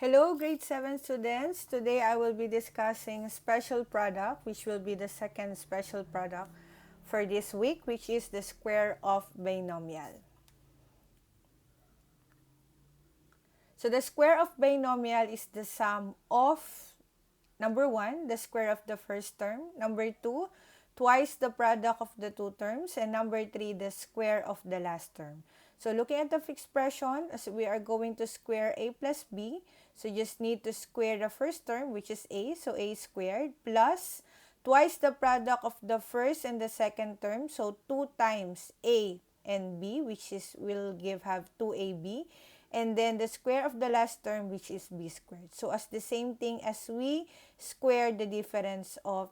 Hello, grade 7 students. Today I will be discussing special product, which will be the second special product for this week, which is the square of binomial. So the square of binomial is the sum of number 1, the square of the first term, number 2, twice the product of the two terms, and number 3, the square of the last term. So looking at the expression, as we are going to square a plus b, so you just need to square the first term, which is a, so a squared, plus twice the product of the first and the second term, so 2 times a and b, which is will have 2ab, and then the square of the last term, which is b squared. So as the same thing as we square the difference of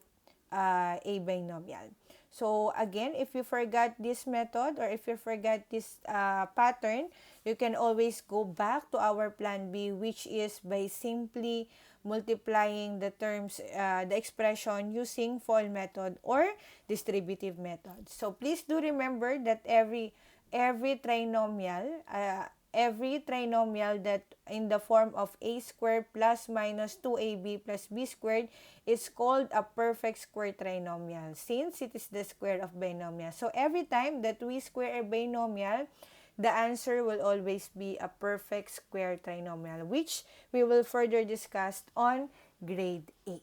a binomial. So again, if you forgot this method or if you forgot this pattern, you can always go back to our plan B, which is by simply multiplying the terms, the expression using FOIL method or distributive method. So please do remember that every trinomial that in the form of a squared plus minus 2ab plus b squared is called a perfect square trinomial since it is the square of binomial. So every time that we square a binomial, the answer will always be a perfect square trinomial, which we will further discuss on grade 8.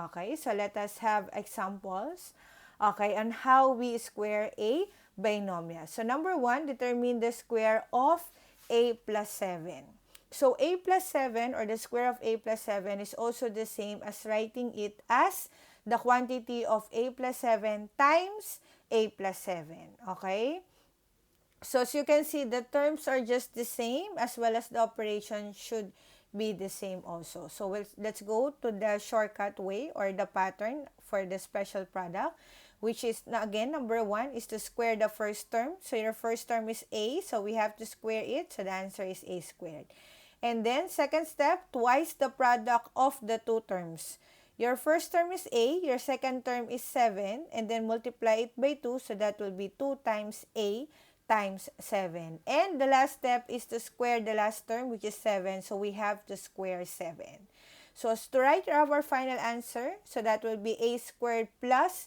Okay, so let us have examples, okay, on how we square a binomial. So number 1, determine the square of a plus 7. So a plus 7 or the square of a plus 7 is also the same as writing it as the quantity of a plus 7 times a plus 7. Okay? So as you can see, the terms are just the same as well as the operation should be the same also. So let's go to the shortcut way or the pattern for the special product, which is, again, number 1 is to square the first term. So your first term is a, so we have to square it. So the answer is a squared. And then second step, twice the product of the two terms. Your first term is a, your second term is 7, and then multiply it by 2, so that will be 2 times a times 7. And the last step is to square the last term, which is 7, so we have to square 7. So as to write our final answer, so that will be a squared plus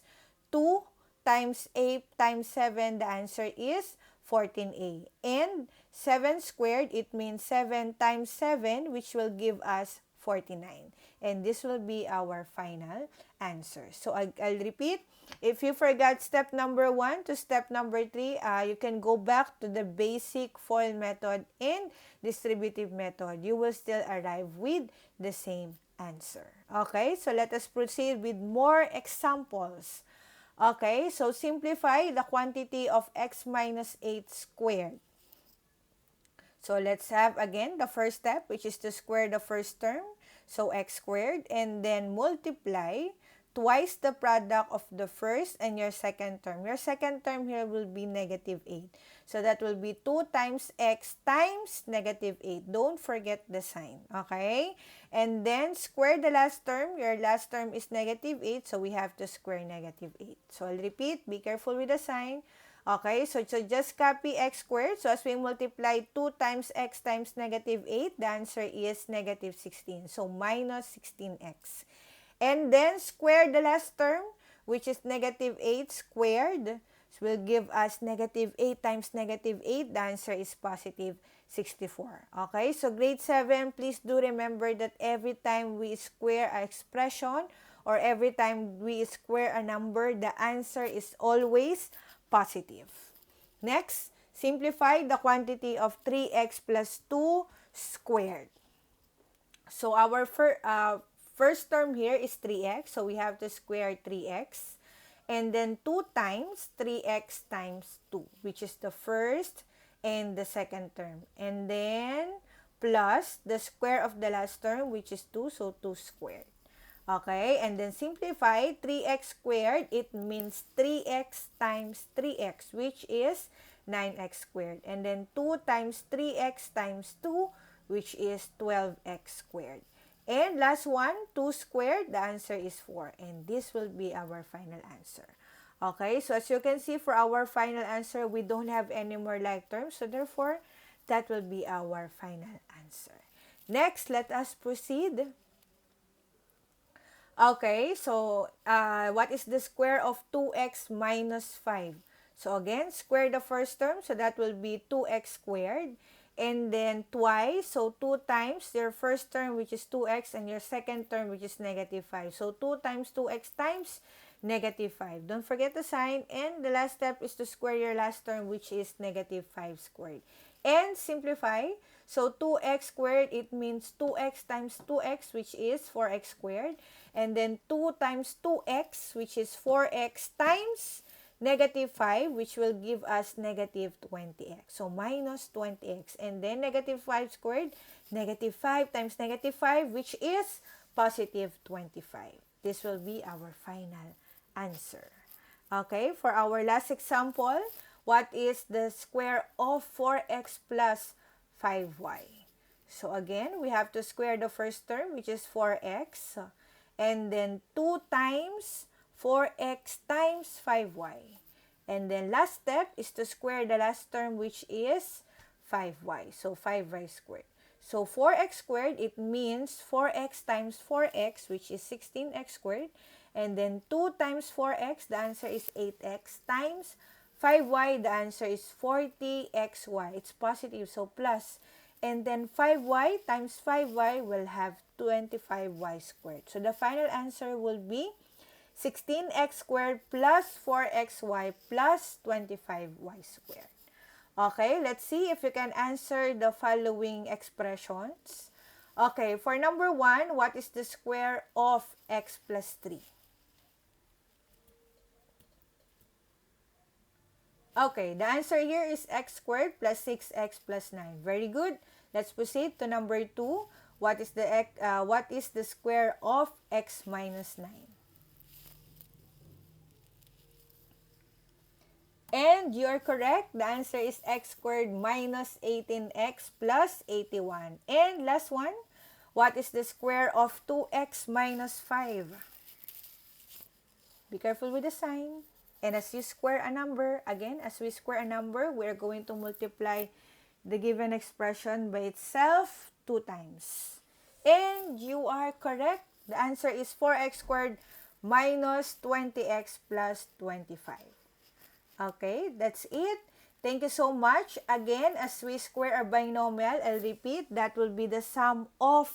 2 times a times 7, the answer is 14a. And 7 squared, it means 7 times 7, which will give us 49. And this will be our final answer. So I'll repeat. If you forgot step number 1 to step number 3, you can go back to the basic FOIL method and distributive method. You will still arrive with the same answer. Okay, so let us proceed with more examples. Okay, so simplify the quantity of x minus 8 squared. So let's have again the first step, which is to square the first term. So x squared, and then multiply twice the product of the first and your second term. Your second term here will be negative 8. So that will be 2 times x times negative 8. Don't forget the sign. Okay? And then square the last term. Your last term is negative 8. So we have to square negative 8. So I'll repeat. Be careful with the sign. Okay, so just copy x squared. So as we multiply 2 times x times negative 8, the answer is negative 16. So minus 16x. And then square the last term, which is negative 8 squared. So will give us negative 8 times negative 8. The answer is positive 64. Okay, so grade 7, please do remember that every time we square an expression or every time we square a number, the answer is always positive. Next, simplify the quantity of 3x plus 2 squared. So our first term here is 3x, so we have to square 3x. And then 2 times 3x times 2, which is the first and the second term. And then plus the square of the last term, which is 2, so 2 squared. Okay, and then simplify 3x squared, it means 3x times 3x, which is 9x squared. And then 2 times 3x times 2, which is 12x squared. And last one, 2 squared, the answer is 4. And this will be our final answer. Okay, so as you can see, for our final answer, we don't have any more like terms. So therefore, that will be our final answer. Next, let us proceed. Okay, so what is the square of 2x minus 5? So again, square the first term, so that will be 2x squared. And then twice, so 2 times your first term, which is 2x, and your second term, which is negative 5. So 2 times 2x times negative 5. Don't forget the sign. And the last step is to square your last term, which is negative 5 squared. And simplify. So 2x squared, it means 2x times 2x, which is 4x squared. And then 2 times 2x, which is 4x times negative 5, which will give us negative 20x. So minus 20x. And then negative 5 squared, negative 5 times negative 5, which is positive 25. This will be our final answer. Okay, for our last example, what is the square of 4x plus 5y? So again, we have to square the first term, which is 4x. And then 2 times 4x times 5y. And then last step is to square the last term, which is 5y. So 5y squared. So 4x squared, it means 4x times 4x, which is 16x squared. And then 2 times 4x, the answer is 8x, times 5y, the answer is 40xy. It's positive, so plus. And then 5y times 5y will have 25y squared. So the final answer will be 16x squared plus 4xy plus 25y squared. Okay, let's see if you can answer the following expressions. Okay, for number 1, what is the square of x plus 3? Okay, the answer here is x squared plus 6x plus 9. Very good. Let's proceed to number 2. What is the square of x minus 9? And you're correct. The answer is x squared minus 18x plus 81. And last one, what is the square of 2x minus 5? Be careful with the sign. And as you square a number, again, as we square a number, we're going to multiply the given expression by itself 2 times. And you are correct. The answer is 4x squared minus 20x plus 25. Okay, that's it. Thank you so much. Again, as we square our binomial, I'll repeat, that will be the sum of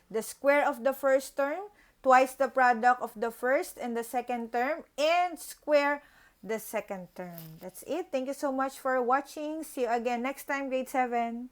the square of the first term, twice the product of the first and the second term, and square the second term. That's it. Thank you so much for watching. See you again next time, grade 7.